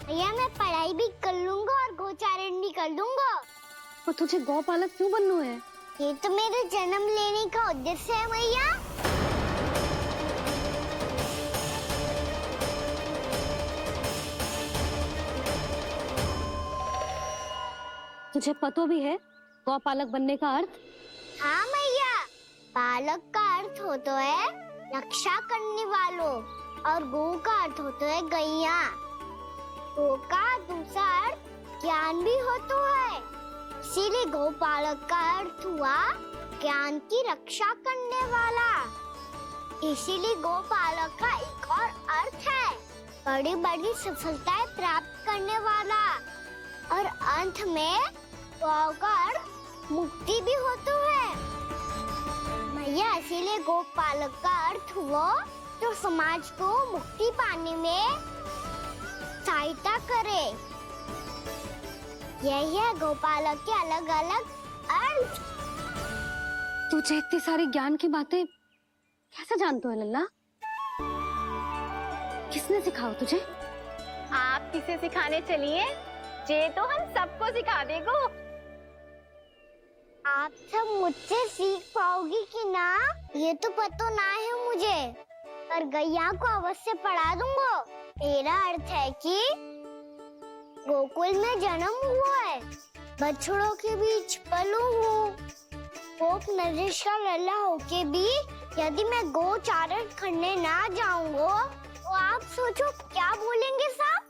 भैया मैं पढ़ाई भी कर लूंगा और गोचारण भी कर लूंगा। तो तुझे गौपालक क्यों बनना है? ये तो मेरे जन्म लेने का उद्देश्य है भैया। तुझे पता भी है गौपालक बनने का अर्थ? हाँ भैया, पालक का अर्थ होता है रक्षा करने वालों और गौ का अर्थ होता है गैया। गौ का दूसरा अर्थ ज्ञान भी होता है, इसीलिए गौपालक का अर्थ हुआ ज्ञान की रक्षा करने वाला। इसीलिए गौपालक का एक और अर्थ है बड़ी बड़ी सफलताएं प्राप्त करने वाला, और अंत में गौ का अर्थ मुक्ति भी होता है भैया। इसीलिए गौपालक का अर्थ हुआ जो समाज को मुक्ति पाने में सहायता करे। यही है गौपालक के अलग अलग अर्थ। तुझे इतनी सारी ज्ञान की बातें कैसे जानते हो लल्ला? किसने सिखाया तुझे? आप किसे सिखाने चलिए, जे तो हम सबको सिखा देगो। आप सब मुझसे सीख पाओगी कि ना ये तो पता ना है मुझे, पर गैया को अवश्य पढ़ा दूंगा। मेरा अर्थ है कि गोकुल में जन्म हुआ है, बछड़ों के बीच पलू हूँ, गोप नरेश का लल्ला होके भी यदि मैं गोचारण करने ना जाऊंगा तो आप सोचो क्या बोलेंगे साहब?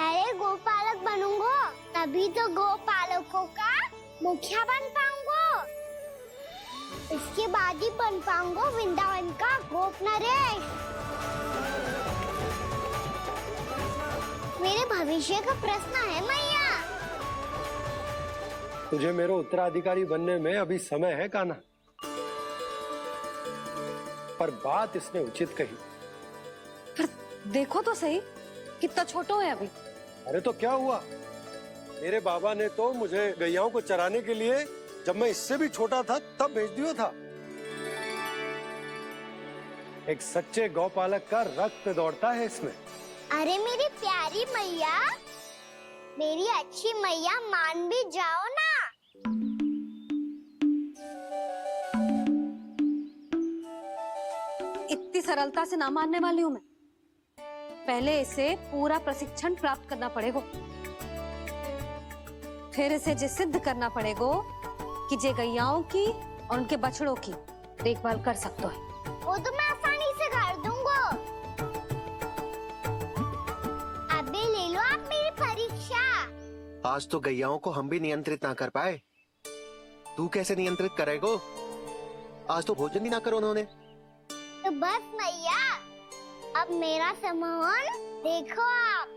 अरे गोपालक बनूंगा तभी तो गोपालकों का मुखिया बन पाऊंगा, इसके बाद ही बन पाऊंगा वृंदावन का गोप नरेश। मेरे भविष्य का प्रश्न है मैया। तुझे मेरे उत्तराधिकारी बनने में अभी समय है कान्हा, पर बात इसने उचित कही। पर देखो तो सही कितना छोटा है अभी। अरे तो क्या हुआ, मेरे बाबा ने तो मुझे गैयाओं को चराने के लिए जब मैं इससे भी छोटा था तब भेज दिया था। एक सच्चे गौपालक का रक्त दौड़ता है इसमें। अरे मेरी प्यारी मैया, मेरी अच्छी मैया, मान भी जाओ ना। इतनी सरलता से ना मानने वाली हूँ मैं। पहले इसे पूरा प्रशिक्षण प्राप्त करना पड़ेगा, फिर इसे जे सिद्ध करना पड़ेगा कि जे गैयाओं की और उनके बछड़ों की देखभाल कर सकता है। वो तो मैं आसानी से कर दूंगा। अभी ले लो आप मेरी परीक्षा। आज तो गैयाओं को हम भी नियंत्रित ना कर पाए, तू कैसे नियंत्रित करेगो? आज तो भोजन ही ना करो उन्होंने। तो बस मैया, अब मेरा सम्मान देखो आप।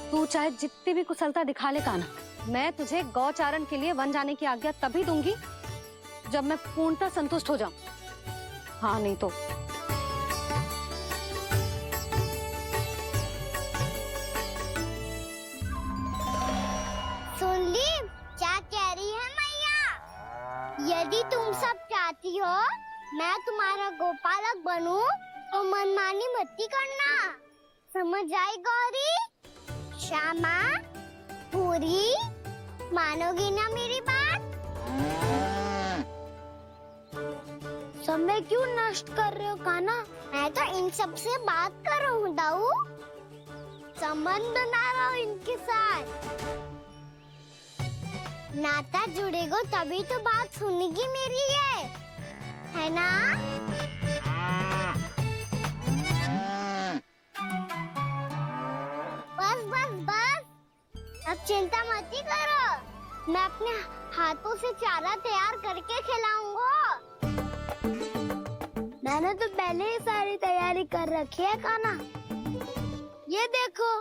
तू चाहे जितनी भी कुशलता दिखा ले कान्हा, मैं तुझे गौचारण के लिए वन जाने की आज्ञा तभी दूंगी जब मैं पूर्णतः संतुष्ट हो जाऊं। हाँ नहीं तो सुन ली क्या कह रही है मैया? यदि तुम सब चाहती हो मैं तुम्हारा गोपालक बनूं तो मनमानी मत करना, समझ आई गौरी? श्यामा, पूरी, मानोगी ना मेरी बात? समय क्यों नष्ट कर रहे हो कान्हा? मैं तो इन सब से बात कर रहा हूँ दाऊ, संबंध बना रहा हूँ इनके साथ। नाता जुड़ेगा तभी तो बात सुनेगी मेरी, ये है ना? बस बस बस, अब चिंता मत ही करो, मैं अपने हाथों से चारा तैयार करके खिलाऊंगा। मैंने तो पहले ही सारी तैयारी कर रखी है कान्हा, ये देखो।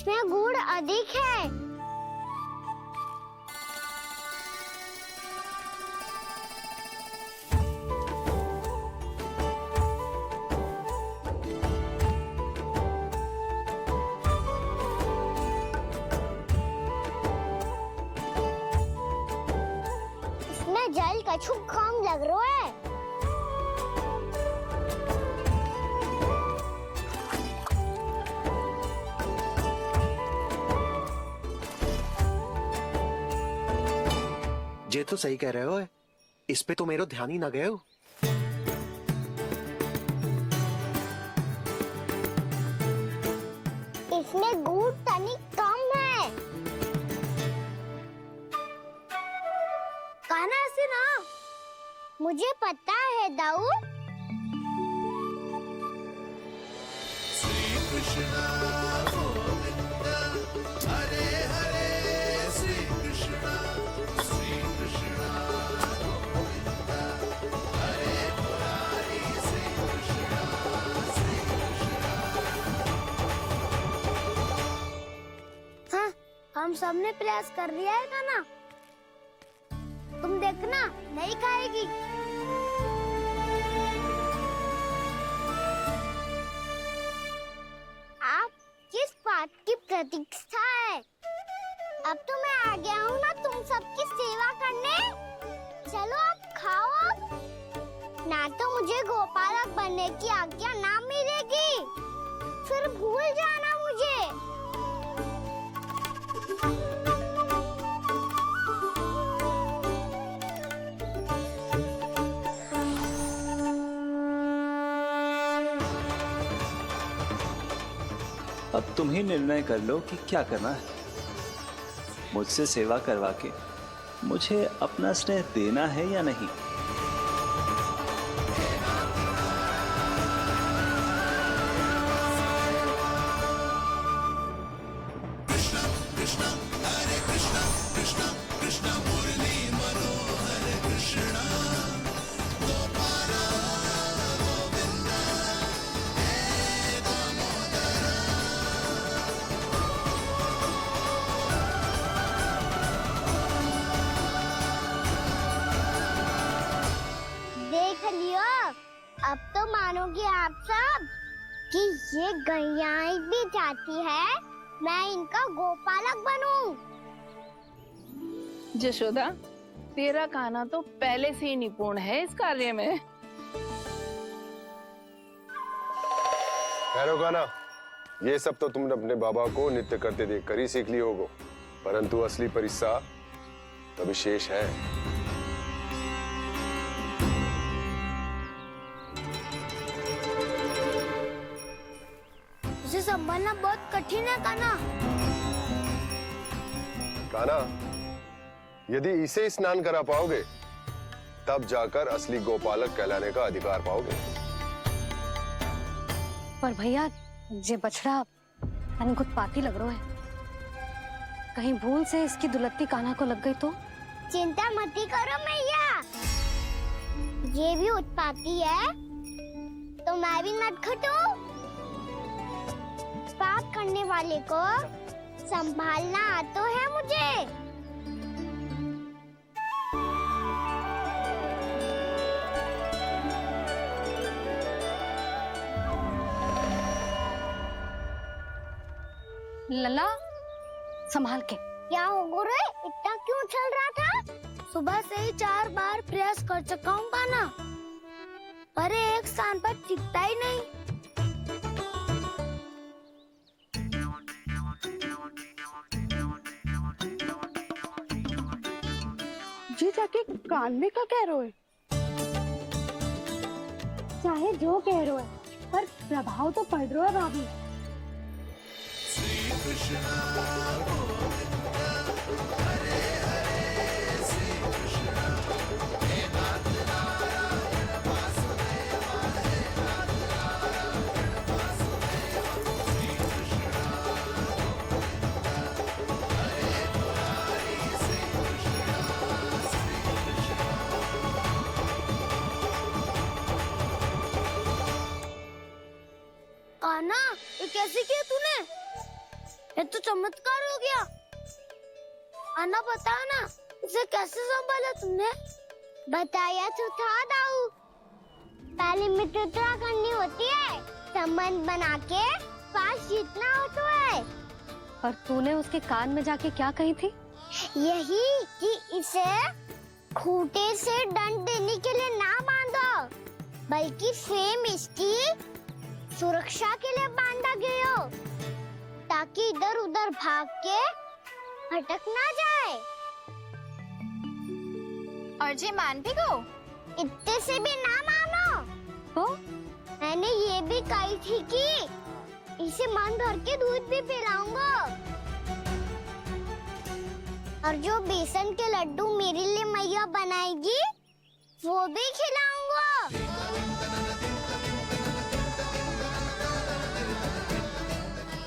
इसमें गुड़ अधिक है। इसमें जल कछु कम लग रहा है। ये तो सही कह रहे हो, इस पे तो मेरा ध्यान ही ना गए हो। इसमें गुड़ तनिक कम है। कहना से ना, मुझे पता है दाऊ। हाँ, हम सबने प्रयास कर लिया है गाना। तुम देखना, नहीं खाएगी। आप किस बात की प्रतीक्षा है? अब तो मैं आ गया हूँ ना तुम सबकी सेवा करने। चलो अब खाओ अब। ना तो मुझे गोपालक बनने की आज्ञा ना मिलेगी, फिर भूल जाना मुझे। अब तुम ही निर्णय कर लो कि क्या करना है। मुझसे सेवा करवा के मुझे अपना स्नेह देना है या नहीं। देख लियो, अब तो मानोगे आप सब कि ये गैयाएं भी चाहती है मैं इनका गोपालक बनूं। जशोदा, तेरा कान्हा तो पहले से ही निपुण है इस कार्य में। खैर होगा ना, ये सब तो तुमने अपने बाबा को नृत्य करते देख कर ही सीख ली होगो, परंतु असली परिश्रम तो विशेष है। उसे संभालना बहुत कठिन है कान्हा। कान्हा, यदि इसे स्नान करा पाओगे तब जाकर असली गोपालक कहलाने का अधिकार पाओगे। पर भैया, ये बछड़ा तनिक उत्पाती लग रहा है। कहीं भूल से इसकी दुलत्ती कान्हा को लग गई तो? चिंता मत करो मैया, ये भी उत्पाती है तो मैं भी मत खटूं। पाप करने वाले को संभालना आता है मुझे। लल्ला, संभाल के। क्या हो गुरु, इतना क्यों चल रहा था? सुबह से ही 4 बार प्रयास कर चुका हूँ कान्हा, पर एक स्थान पर टिकता ही नहीं। जी जाके कान में का कह रहे हो? चाहे जो कह रहे हो, पर प्रभाव तो पड़ रहा है भाभी। कान्हा, ये कैसे किया तूने? ये तो चमत्कार हो गया। आना बताओ ना, इसे कैसे संभाला तुमने? बताया तो था दाऊ, पहले मित्रता करनी होती है, संबंध बना के पास जीतना होता है। और तूने उसके कान में जाके क्या कही थी? यही कि इसे खूंटे से दंड देने के लिए ना बांधो, बल्कि स्वयं इसकी सुरक्षा के लिए बांधा गया हो, ताकि इधर उधर भाग के भटक ना जाए। और जी मान भी गो? इतने से भी ना मानो। तो मैंने ये भी कही थी कि इसे मन भर के दूध भी पिलाऊंगा, और जो बेसन के लड्डू मेरे लिए मैया बनाएगी वो भी खिलाऊंगा।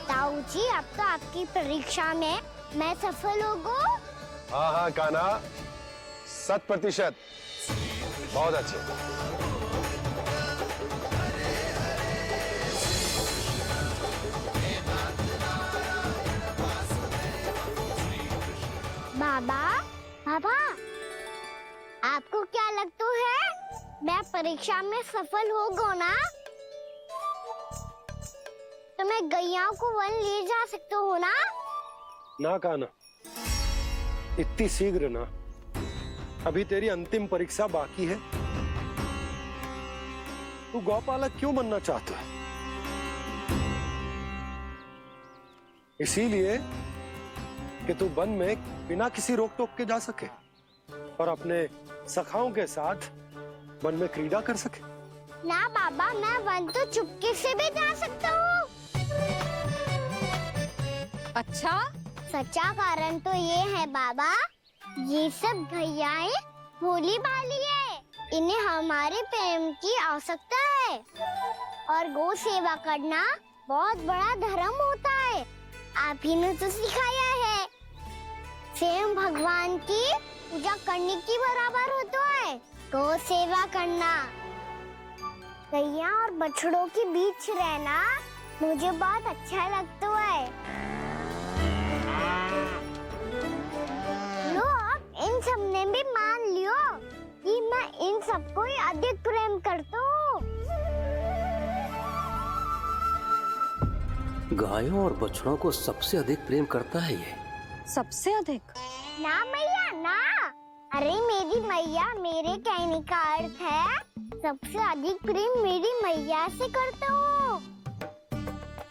ताऊ जी, अब तो आपकी परीक्षा में मैं सफल होगा। हाँ हाँ कान्हा, 100%। बहुत अच्छे। बाबा, बाबा, आपको क्या लगता है मैं परीक्षा में सफल होगा ना? तो मैं गैयाओं को वन ले जा सकता हूँ ना? ना कान्हा, इतनी शीघ्र ना। अभी तेरी अंतिम परीक्षा बाकी है। तू गौपालक क्यों बनना चाहता है? इसीलिए कि तू वन में बिना किसी रोक टोक के जा सके और अपने सखाओं के साथ वन में क्रीड़ा कर सके। ना बाबा, मैं वन तो चुपके से भी जा सकता हूँ। अच्छा, सच्चा कारण तो ये है बाबा, ये सब गैयाएं भोली भाली है, इन्हें हमारे प्रेम की आवश्यकता है, और गौ सेवा करना बहुत बड़ा धर्म होता है। आप ही ने तो सिखाया है, स्वयं भगवान की पूजा करने की बराबर होता है गौ सेवा करना। गैया और बछड़ों के बीच रहना मुझे बहुत अच्छा लगता है। लो, अब इन सब ने भी मान लियो कि मैं इन सबको ही अधिक प्रेम करता हूँ। गायों और बछड़ों को सबसे अधिक प्रेम करता है ये। सबसे अधिक? ना मैया ना, अरे मेरी मैया, मेरे कहने का अर्थ है सबसे अधिक प्रेम मेरी मैया से करता हूँ,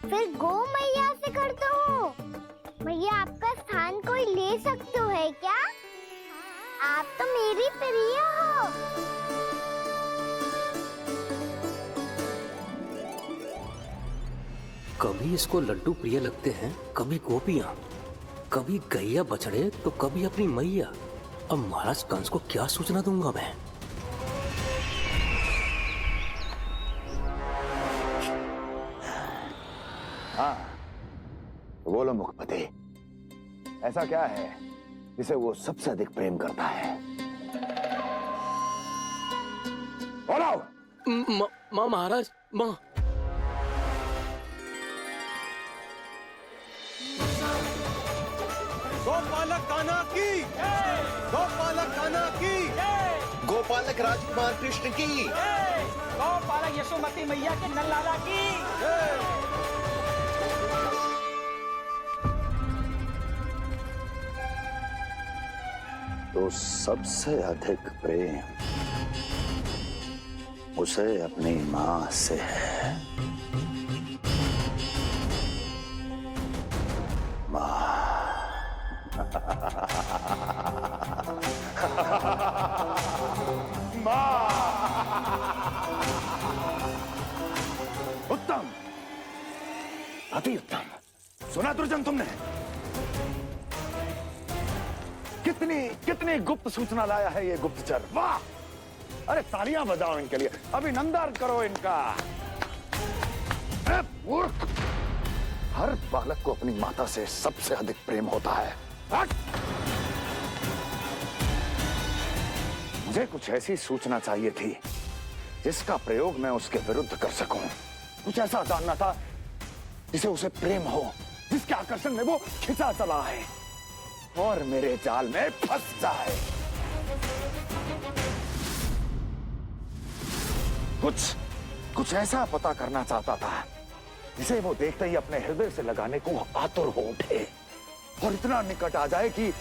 फिर गौ मैया से करता हूँ। मैया, आपका स्थान कोई ले सकते है क्या? आप तो मेरी प्रिय हो। कभी इसको लड्डू प्रिय लगते हैं, कभी गोपियां, कभी गैया बछड़े, तो कभी अपनी मैया। अब महाराज कंस को क्या सूचना दूंगा मैं? हाँ, बोलो मुखपति, ऐसा क्या है जिसे वो सबसे अधिक प्रेम करता है? बोलो। माँ महाराज, माँ। गोपालक कान्हा की, गोपालक कान्हा की, गोपालक राजकुमार कृष्ण की, गोपालक यशोमती मैया के नललाला की। तो सबसे अधिक प्रेम उसे अपनी माँ से है। माँ। उत्तम, अति उत्तम। सुना दुर्जन तुमने? कितनी कितनी गुप्त सूचना लाया है ये गुप्तचर। वाह! अरे तालियां बजाओ इनके लिए, अभिनंदन करो इनका। मूर्ख! हर बालक को अपनी माता से सबसे अधिक प्रेम होता है। मुझे कुछ ऐसी सूचना चाहिए थी जिसका प्रयोग मैं उसके विरुद्ध कर सकूं। कुछ ऐसा जानना था जिसे उसे प्रेम हो जिसके आकर्षण में वो खिंचा चला है और मेरे जाल में फंस जाए। कुछ ऐसा पता करना चाहता था जिसे वो देखते ही अपने हृदय से लगाने को आतुर हो उठे और इतना निकट आ जाए कि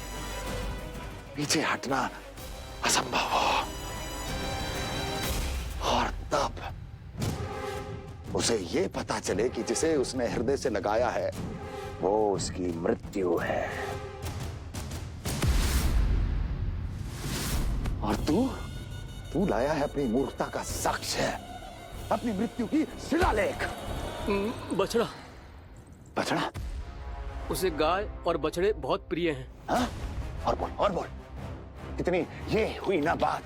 पीछे हटना असंभव हो। और तब उसे ये पता चले कि जिसे उसने हृदय से लगाया है वो उसकी मृत्यु है। और तू लाया है अपनी मूर्खता का साक्ष्य, अपनी मृत्यु की शिलालेख। बछड़ा। बछड़ा? उसे गाय और बछड़े बहुत प्रिय हैं। हाँ? और बोल कितनी ये हुई ना बात,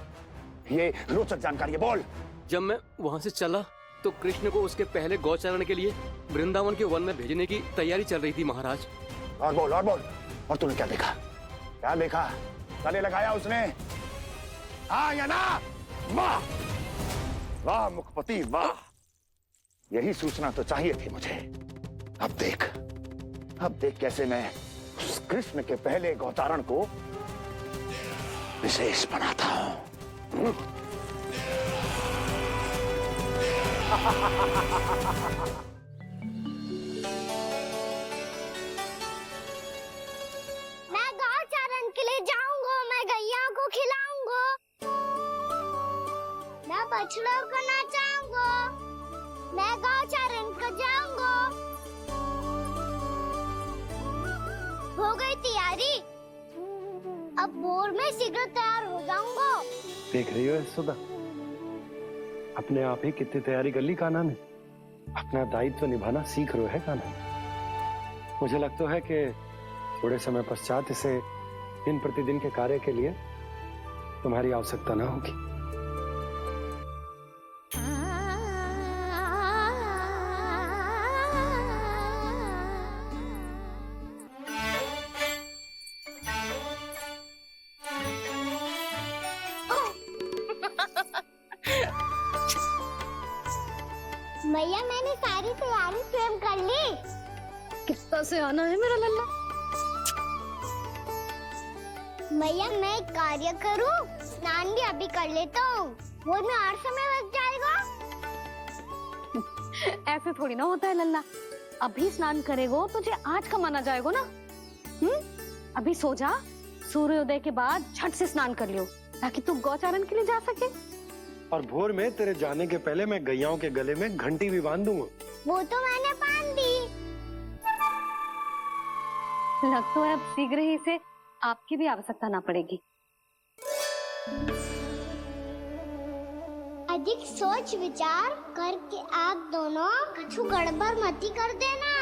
ये रोचक जानकारी है, बोल। जब मैं वहाँ से चला तो कृष्ण को उसके पहले गौचारण के लिए वृंदावन के वन में भेजने की तैयारी चल रही थी महाराज। और बोल। और तूने क्या देखा? गले लगाया उसने? हाँ या ना? वाह मुखपति वाह, यही सूचना तो चाहिए थी मुझे। अब देख कैसे मैं उस कृष्ण के पहले गौचारण को विशेष बनाता हूं। मैं गौचारण के लिए जाऊंगा, मैं गैया को खिलाऊंगा, मैं बछड़ों को नचाऊंगा, मैं गौचारण को जाऊंगा। हो गई तैयारी, अब भोर में शीघ्र तैयार हो जाऊंगा। देख रही हो यशोदा, अपने आप ही कितनी तैयारी कर ली कान्हा ने। अपना दायित्व निभाना सीख रहे है कान्हा। मुझे लगता है कि थोड़े समय पश्चात इसे दिन प्रतिदिन के कार्य के लिए तुम्हारी आवश्यकता ना होगी। मैया मैंने सारी तैयारी स्वयं कर ली। कितना से आना है मेरा लल्ला? मैया मैं एक कार्य करूं, स्नान भी अभी कर लेता हूँ, वो में और समय लग जाएगा। ऐसे थोड़ी ना होता है लल्ला, अभी स्नान करेगो तुझे आज का माना जाएगा ना। अभी सो जा, सूर्योदय के बाद झट से स्नान कर लियो ताकि तू गौचारण के लिए जा सके। और भोर में तेरे जाने के पहले मैं गैयाओं के गले में घंटी भी बांध दूंगा। वो तो मैंने बांध दी। लगता है अब शीघ्र ही इसे आपकी भी आवश्यकता ना पड़ेगी। अधिक सोच विचार करके आप दोनों कछु गड़बड़ मती कर देना।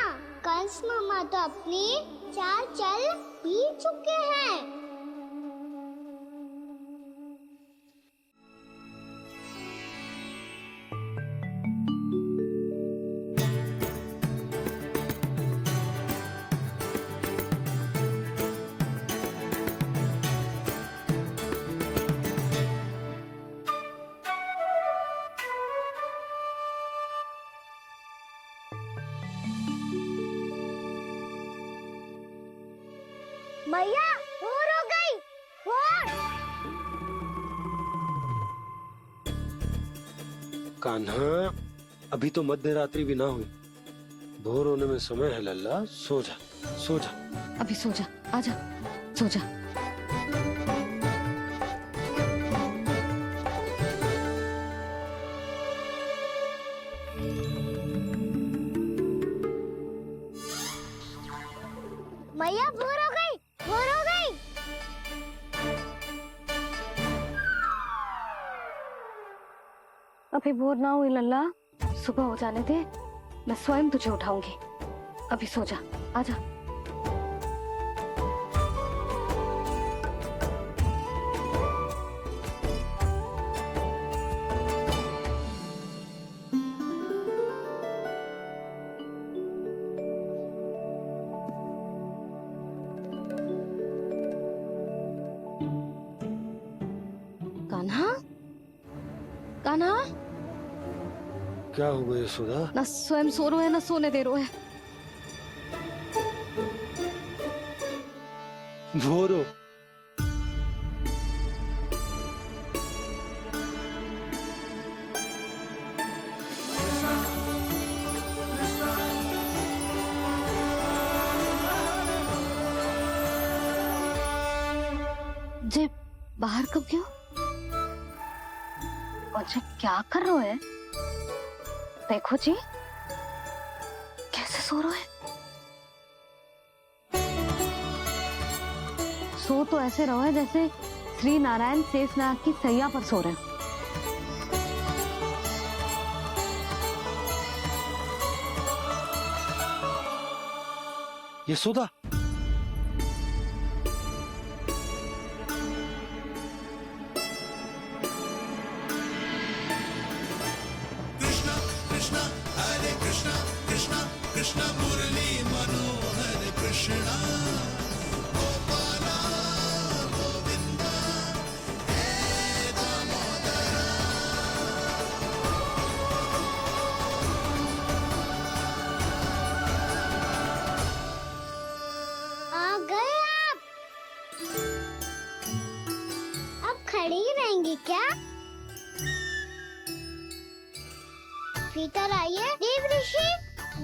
कंस मामा तो अपनी चाल चल भी चुके हैं। भैया भोर हो गई, भोर। कान्हा, अभी तो मध्य रात्रि भी ना हुई, भोर होने में समय है लल्ला। सो जा। अभी सो जा, आजा, सो जा। मैया भोर हो गई, भोर हो गई। अभी भोर ना हुई लल्ला, सुबह हो जाने दे, मैं स्वयं तुझे उठाऊंगी। अभी सो जा, आजा। कान्हा, क्या हो गया यशोदा? ना स्वयं सो रहे हैं ना सोने दे रहे हैं। भोरो। जे बाहर कब गयो और जे क्या कर रहे है? देखो जी कैसे सो रहे है। सो तो ऐसे रहो है जैसे श्री नारायण शेषनाग की सैया पर सो रहे हैं। यशोदा, आ गए आप। अब खड़ी ही रहेंगी क्या? भीतर आइए। देव ऋषि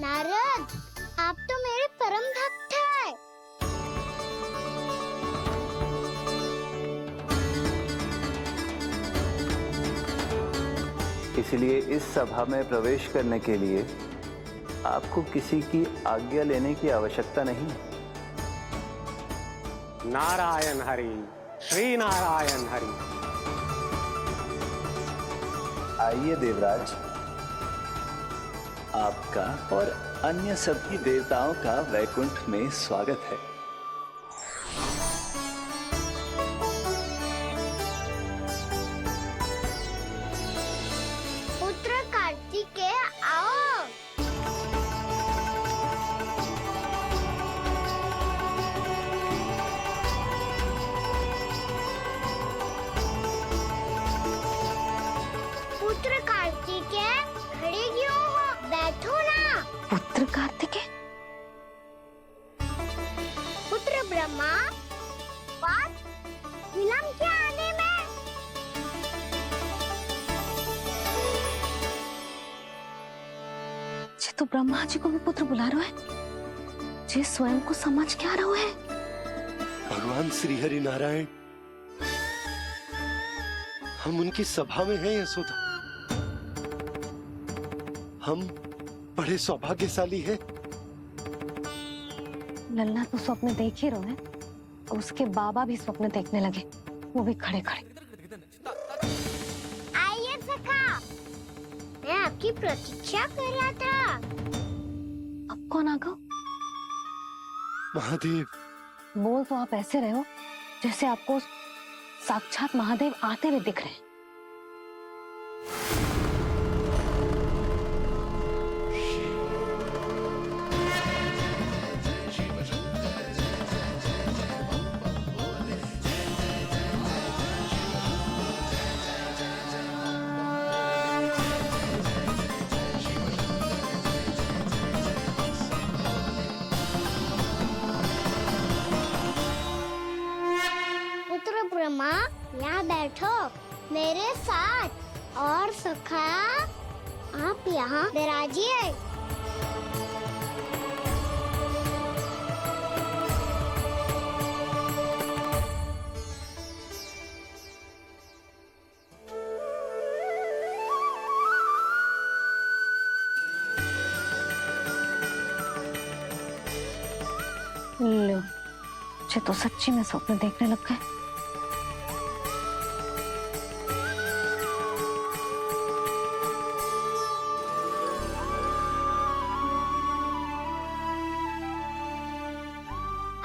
नारद, आप तो मेरे परम भक्त हैं। इसलिए इस सभा में प्रवेश करने के लिए आपको किसी की आज्ञा लेने की आवश्यकता नहीं। नारायण हरि, श्री नारायण हरि। आइए देवराज, आपका और अन्य सभी देवताओं का वैकुंठ में स्वागत है। पुत्र कार्तिकेय आओ। पुत्र कार्तिकेय खड़े क्यों हो? बैठो ना। पुत्र कार्तिकेय? पुत्र ब्रह्मा, बात विलंब क्या आने में? जे तो ब्रह्मा जी को भी पुत्र बुला रहे है, जे स्वयं को समझ क्या रहे है। भगवान श्री हरि नारायण, हम उनकी सभा में हैं यशोदा। हम बड़े सौभाग्यशाली हैं। लल्ला तो स्वप्न देख ही रहे हैं और उसके बाबा भी स्वप्न देखने लगे, वो भी खड़े खड़े। आइए सखा, मैं आपकी प्रतीक्षा कर रहा था। अब कौन आ गया? महादेव। बोल तो आप ऐसे रहे हो जैसे आपको साक्षात महादेव आते हुए दिख रहे हैं। पुत्र ब्रह्मा, यहाँ बैठो मेरे साथ। और सखा, आप यहाँ विराजिए। लो, मुझे तो सच्ची में स्वप्न देखने लग गए।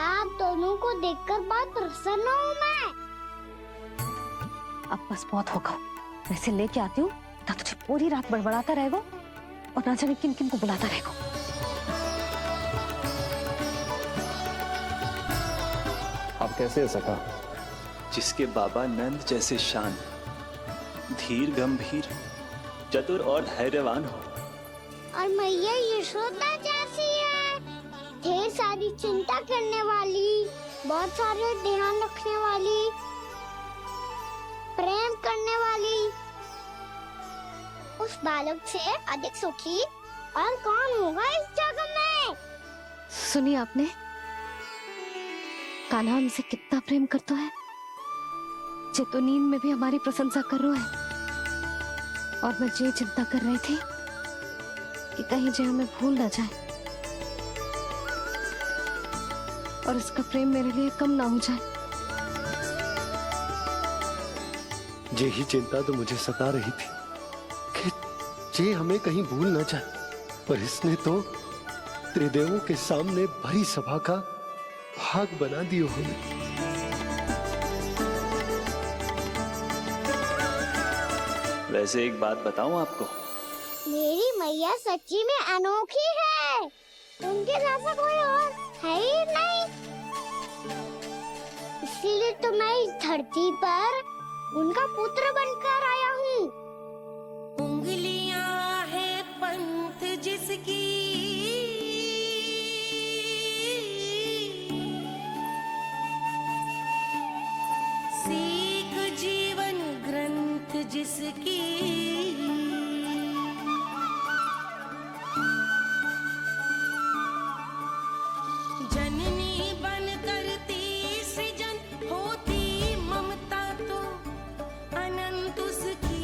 आप दोनों को देखकर बहुत प्रसन्न हूँ मैं। अब बस बहुत होगा, वैसे लेके आती हूँ ना, तुझे पूरी रात बड़बड़ाता रहेगा और ना जाने किन किन को बुलाता रहेगा। आप कैसे सका? जिसके बाबा नंद जैसे शान, धीर गंभीर, चतुर और धैर्यवान हो, और मैया यशोदा जैसी है। ढेर सारी चिंता करने वाली, बहुत सारे ध्यान रखने वाली, प्रेम करने वाली, उस बालक से अधिक सुखी और कौन होगा इस जगत में? सुनिए आपने, कान्हा हमसे कितना प्रेम करता है, जे तो नींद में भी हमारी प्रशंसा कर रहा है। और मैं ये चिंता कर रही थी कि कहीं जे हमें भूल ना जाए और इसका प्रेम मेरे लिए कम ना हो जाए। यही चिंता तो मुझे सता रही थी कि जे हमें कहीं भूल ना जाए, पर इसने तो त्रिदेवों के सामने भरी सभा का भाग बना दियो हमें। वैसे एक बात बताऊं आपको, मेरी मैया सच्ची में अनोखी है, उनके जैसा कोई और है ही नहीं। इसीलिए तो मैं इस धरती पर उनका पुत्र बनकर आया हूँ। उंगलियां है पंथ जिसकी, सीख जीवन ग्रंथ जिसकी, जननी बन करती सृजन होती ममता तो अनंत उसकी।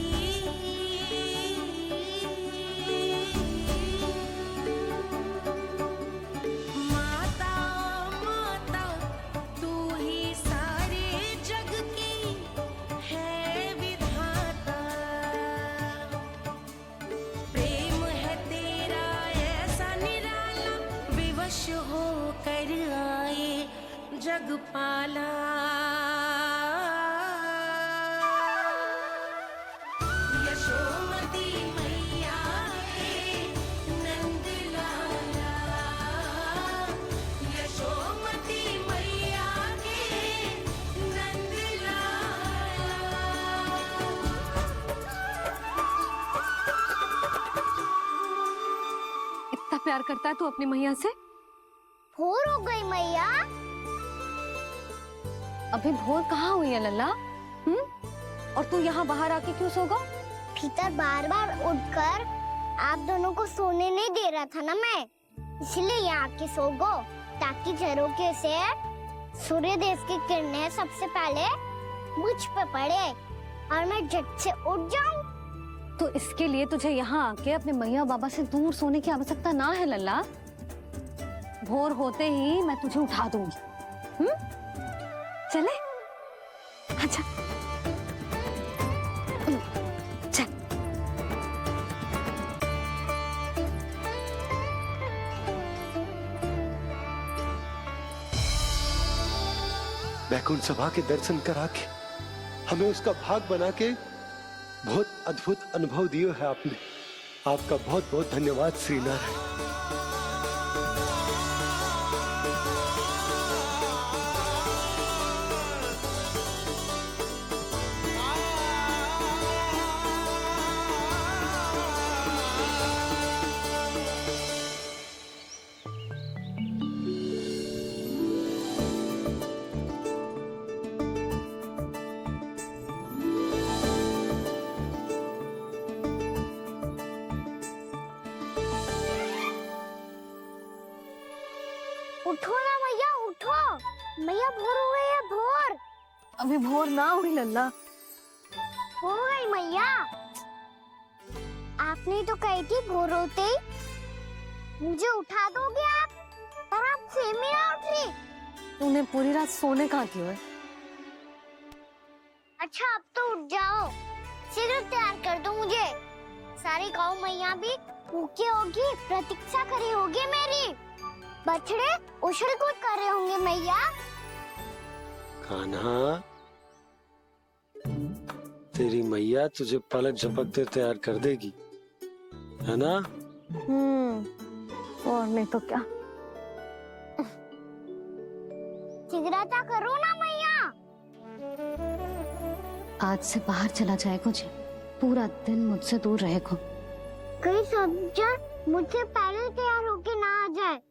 माता माता तू ही सारे जग की है विधाता, प्रेम है तेरा ऐसा निराला, विवश हो कर आए जग पाला। यशोमती मैया है नंद लाला, यशोमती मैया के नंद लाला। इतना प्यार करता है तू अपनी मैया से? भोर हो गई मैया। अभी भोर कहाँ हुई है लल्ला? और तू यहाँ बाहर आके क्यों सो गो? भीतर बार बार उठकर आप दोनों को सोने नहीं दे रहा था ना मैं, इसलिए यहाँ आके सो गो, ताकि झरोखे से सूर्य देव की किरणें सबसे पहले मुझ पे पड़े और मैं झट से उठ जाऊं। तो इसके लिए तुझे यहाँ आके अपने मैया बाबा से दूर सोने की आवश्यकता ना है लल्ला। भोर होते ही मैं तुझे उठा दूंगी। चले? अच्छा चल। वैकुंठ सभा के दर्शन करा के हमें उसका भाग बना के बहुत अद्भुत अनुभव दियो है आपने। आपका बहुत बहुत धन्यवाद श्रीनारायण। उठो ना मैया, उठो। मैया भोर हो गई है, भोर। अभी भोर ना हुई लल्ला। हो गई मैया। आपने तो कही थी भोर होते ही मुझे उठा दोगे आप, पर आप फिर भी ना उठी। तूने पूरी रात सोने कहाँ की है? अच्छा अब तो उठ जाओ, शीघ्र तैयार कर दो मुझे। सारी गौ मैया भी भूखी होगी, प्रतीक्षा करी होगी मेरी। बछड़े उछल कूद कर रहे होंगे मैया। कान्हा, तेरी मैया तुझे पलक झपकते तैयार कर देगी, है ना? और नहीं तो क्या। शीघ्रता करो ना मैया। आज से बाहर चला जाएगा जी, पूरा दिन मुझसे दूर रहेगा। कहीं सज्जन मुझसे पहले तैयार होके ना आ जाए।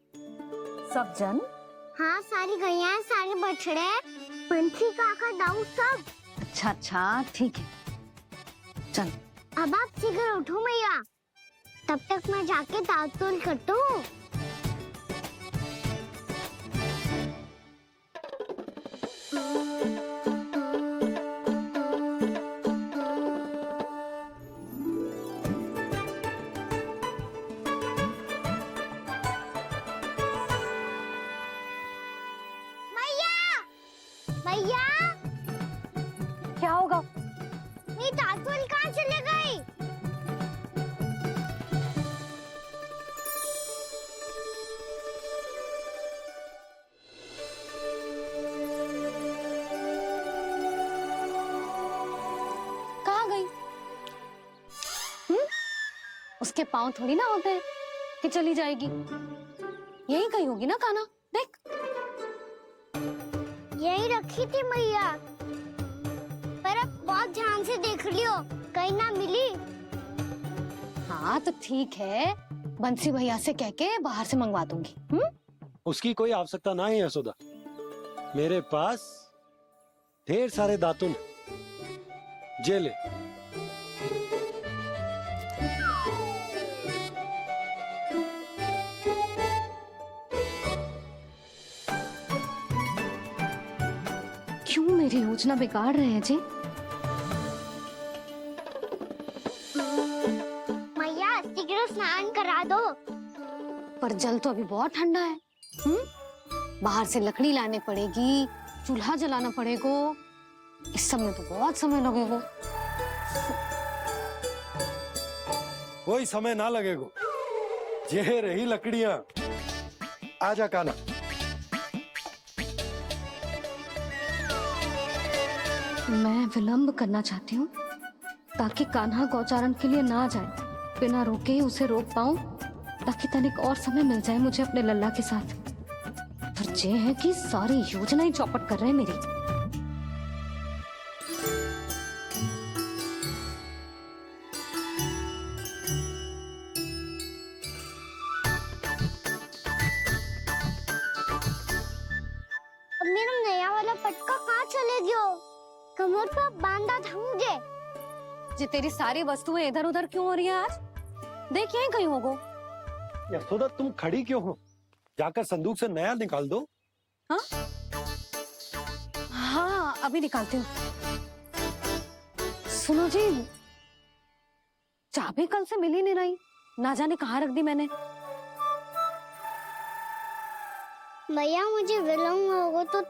सब जन? हाँ, सारी गैया, सारे बछड़े, पंछी, काका, दाऊ, सब। अच्छा अच्छा, ठीक है, चल। अब आप शीघ्र उठो मैया, तब तक मैं जाके ताल-तोल करता हूँ। मैया, क्या होगा? मेरी ताल-तोल कहाँ चले गई? कहाँ गई? उसके पाँव थोड़ी ना होते हैं कि चली जाएगी। यही कहीं होगी ना कान्हा, देख। यही रखी थी मैया, पर अब बहुत ध्यान से देख लियो, कहीं ना मिली। हाँ तो ठीक है, बंसी भैया से कह के बाहर से मंगवा दूंगी। उसकी कोई आवश्यकता ना है यशोदा, मेरे पास ढेर सारे दातुन, जे ले। क्यों मेरी योजना बिगाड़ रहे हैं जी? मैया शीघ्र स्नान करा दो। पर जल तो अभी बहुत ठंडा है। बाहर से लकड़ी लाने पड़ेगी, चूल्हा जलाना पड़ेगा, इस सब में तो बहुत समय लगेगा। कोई समय ना लगेगा, ये रही लकड़ियां। आजा कान्हा। मैं विलंब करना चाहती हूँ ताकि कान्हा गौचारण के लिए ना जाए, बिना रोके ही उसे रोक पाऊं, ताकि तनिक और समय मिल जाए मुझे अपने लल्ला के साथ। पर ये है कि सारी योजना ही चौपट कर रहे हैं मेरी। अब मेरा नया वाला पटका कहाँ चले गयो? कमर पर बांधा था मुझे। जी तेरी सारी वस्तुएं इधर उधर क्यों हो रही है आज? देख यहीं कहीं होगो। यशोदा तुम खड़ी क्यों हो? जाकर संदूक से नया निकाल दो। हाँ हाँ, अभी निकालती हूँ। सुनो जी, चाबी कल से मिल ही नहीं रही, ना जाने कहाँ रख दी मैंने। मैया मुझे विलम्ब होगा तो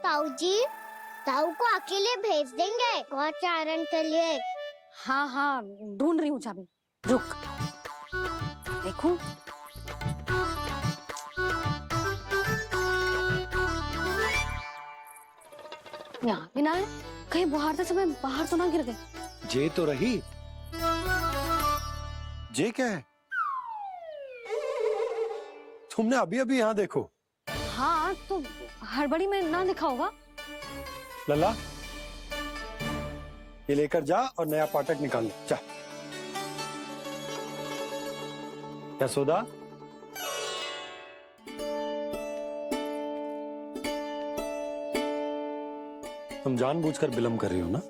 ताऊ को अकेले भेज देंगे गौचारण के लिए। हाँ हाँ, ढूंढ रही हूँ चाबी, रुक। देखूं। यहाँ भी ना है, कहीं बुहारते समय बाहर तो ना गिर गए। जे तो रही। जे क्या है? तुमने अभी अभी यहाँ देखो। हाँ तो हड़बड़ी में ना दिखा होगा। लल्ला, ये लेकर जा और नया पाठक निकाल ले, जा। यशोदा, तुम जानबूझकर विलंब कर रही हो ना?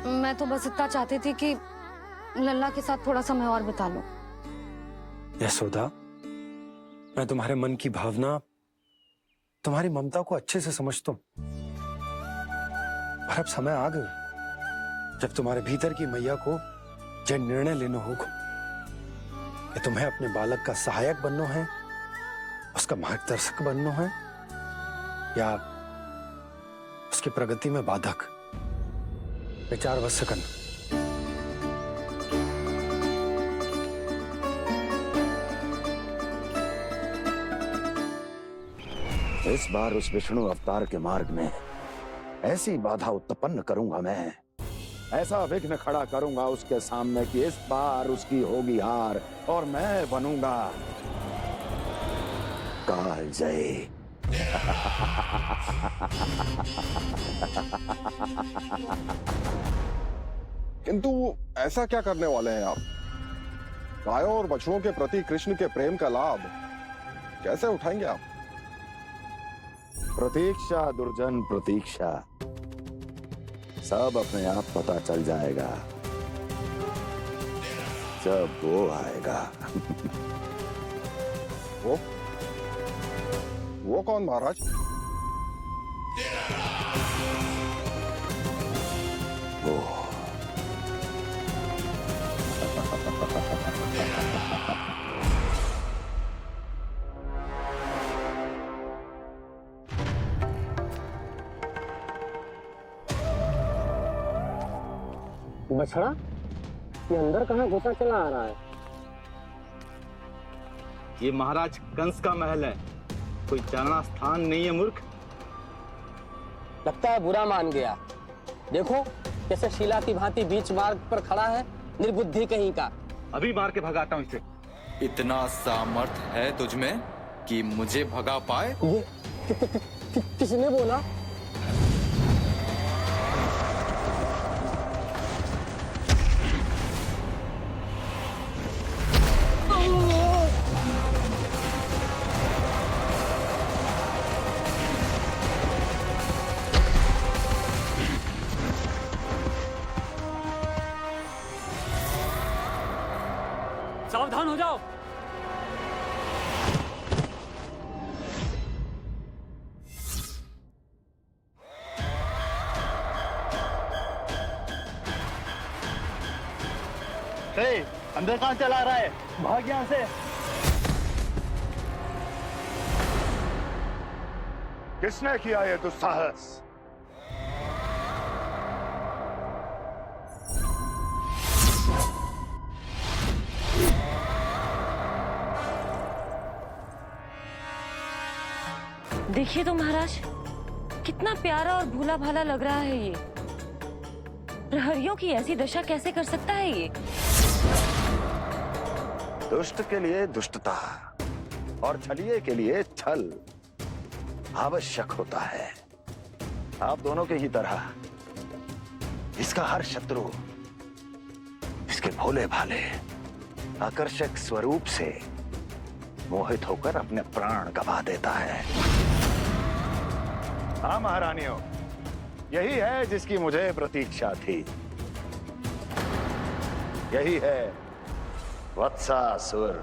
मैं तो बस इतना चाहती थी कि लल्ला के साथ थोड़ा समय और बिता लूं। यशोदा, मैं तुम्हारे मन की भावना, तुम्हारी ममता को अच्छे से समझता हूं। पर अब समय आ गया जब तुम्हारे भीतर की मैया को यह निर्णय लेना होगा कि तुम्हें अपने बालक का सहायक बनना है, उसका मार्गदर्शक बनना है, या उसकी प्रगति में बाधक। विचार अवश्य करना। इस बार उस विष्णु अवतार के मार्ग में ऐसी बाधा उत्पन्न करूंगा मैं, ऐसा विघ्न खड़ा करूंगा उसके सामने कि इस बार उसकी होगी हार और मैं बनूंगा कालजयी। किंतु ऐसा क्या करने वाले हैं आप? गायों और बछड़ों के प्रति कृष्ण के प्रेम का लाभ कैसे उठाएंगे आप? प्रतीक्षा दुर्जन प्रतीक्षा, सब अपने आप पता चल जाएगा जब वो आएगा। वो कौन महाराज? वो बछड़ा, ये अंदर कहाँ घुसा चला आ रहा है? ये महाराज कंस का महल है, कोई जाना स्थान नहीं है मूर्ख। लगता है बुरा मान गया। देखो कैसे शीला की भांति बीच मार्ग पर खड़ा है, निर्बुद्धि कहीं का। अभी मार के भगाता हूँ इसे। इतना सामर्थ है तुझमें कि मुझे भगा पाए? ये किसने बोला? सावधान हो जाओ। अंदर कहाँ चला रहा है? भाग यहाँ से। किसने किया ये दुस्साहस? देखिए तो महाराज, कितना प्यारा और भोला भाला लग रहा है ये। प्रहरियों की ऐसी दशा कैसे कर सकता है ये? दुष्ट के लिए दुष्टता और छलिए के लिए छल आवश्यक होता है। आप दोनों के ही तरह इसका हर शत्रु इसके भोले भाले आकर्षक स्वरूप से मोहित होकर अपने प्राण गवा देता है। हाँ महारानियों, यही है जिसकी मुझे प्रतीक्षा थी। यही है वत्सासुर।